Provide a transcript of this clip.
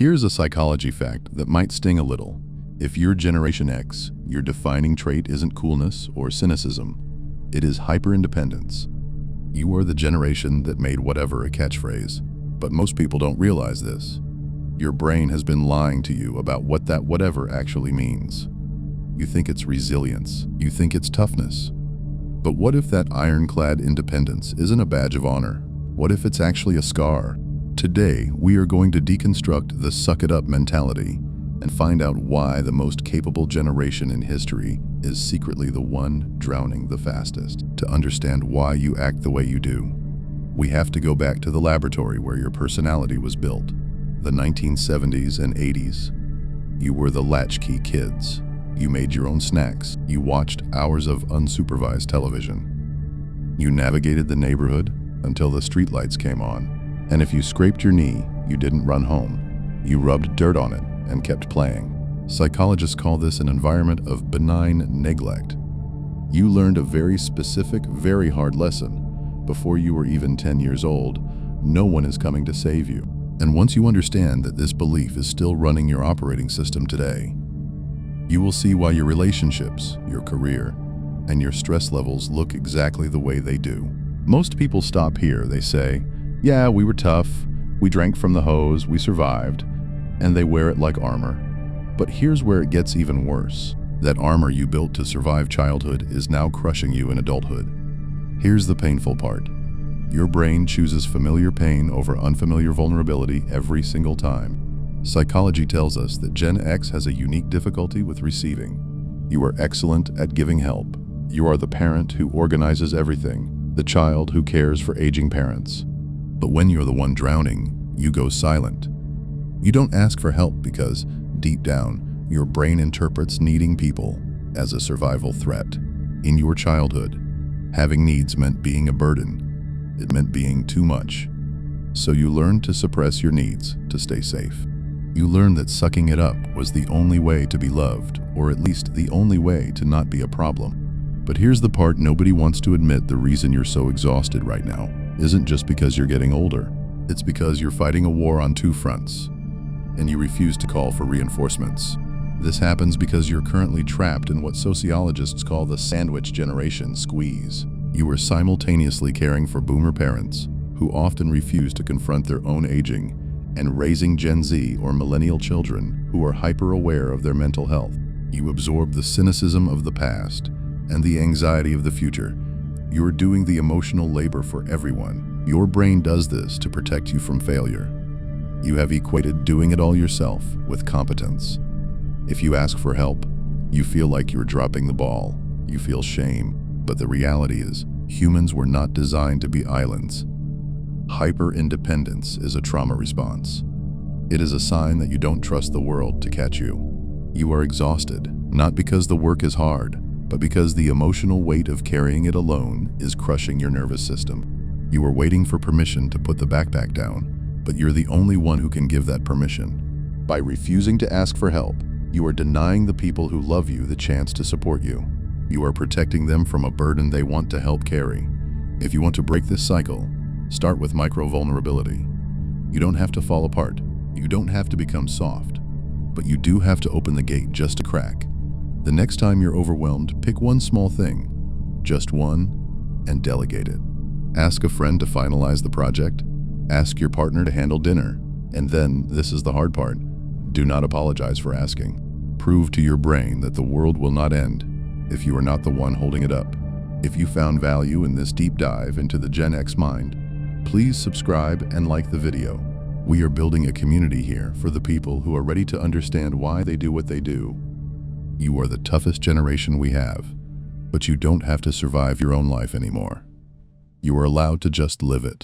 Here's a psychology fact that might sting a little. If you're Generation X, your defining trait isn't coolness or cynicism. It is hyper-independence. You are the generation that made whatever a catchphrase. But most people don't realize this. Your brain has been lying to you about what that whatever actually means. You think it's resilience. You think it's toughness. But what if that ironclad independence isn't a badge of honor? What if it's actually a scar? Today, we are going to deconstruct the suck-it-up mentality and find out why the most capable generation in history is secretly the one drowning the fastest. To understand why you act the way you do, we have to go back to the laboratory where your personality was built. The 1970s and 80s. You were the latchkey kids. You made your own snacks. You watched hours of unsupervised television. You navigated the neighborhood until the streetlights came on. And if you scraped your knee, you didn't run home. You rubbed dirt on it and kept playing. Psychologists call this an environment of benign neglect. You learned a very specific, very hard lesson. Before you were even 10 years old, no one is coming to save you. And once you understand that this belief is still running your operating system today, you will see why your relationships, your career, and your stress levels look exactly the way they do. Most people stop here. They say, yeah, we were tough, we drank from the hose, we survived, and they wear it like armor. But here's where it gets even worse. That armor you built to survive childhood is now crushing you in adulthood. Here's the painful part. Your brain chooses familiar pain over unfamiliar vulnerability every single time. Psychology tells us that Gen X has a unique difficulty with receiving. You are excellent at giving help. You are the parent who organizes everything, the child who cares for aging parents. But when you're the one drowning, you go silent. You don't ask for help because, deep down, your brain interprets needing people as a survival threat. In your childhood, having needs meant being a burden. It meant being too much. So you learned to suppress your needs to stay safe. You learned that sucking it up was the only way to be loved, or at least the only way to not be a problem. But here's the part nobody wants to admit. The reason you're so exhausted right now isn't just because you're getting older. It's because you're fighting a war on two fronts, and you refuse to call for reinforcements. This happens because you're currently trapped in what sociologists call the sandwich generation squeeze. You are simultaneously caring for boomer parents, who often refuse to confront their own aging, and raising Gen Z or millennial children who are hyper-aware of their mental health. You absorb the cynicism of the past and the anxiety of the future. You're doing the emotional labor for everyone. Your brain does this to protect you from failure. You have equated doing it all yourself with competence. If you ask for help, you feel like you're dropping the ball. You feel shame. But the reality is, humans were not designed to be islands. Hyper-independence is a trauma response. It is a sign that you don't trust the world to catch you. You are exhausted, not because the work is hard, but because the emotional weight of carrying it alone is crushing your nervous system. You are waiting for permission to put the backpack down, but you're the only one who can give that permission. By refusing to ask for help, you are denying the people who love you the chance to support you. You are protecting them from a burden they want to help carry. If you want to break this cycle, start with micro-vulnerability. You don't have to fall apart. You don't have to become soft. But you do have to open the gate just a crack. The next time you're overwhelmed, pick one small thing, just one, and delegate it. Ask a friend to finalize the project. Ask your partner to handle dinner. And then, this is the hard part, do not apologize for asking. Prove to your brain that the world will not end if you are not the one holding it up. If you found value in this deep dive into the Gen X mind, please subscribe and like the video. We are building a community here for the people who are ready to understand why they do what they do. You are the toughest generation we have, but you don't have to survive your own life anymore. You are allowed to just live it.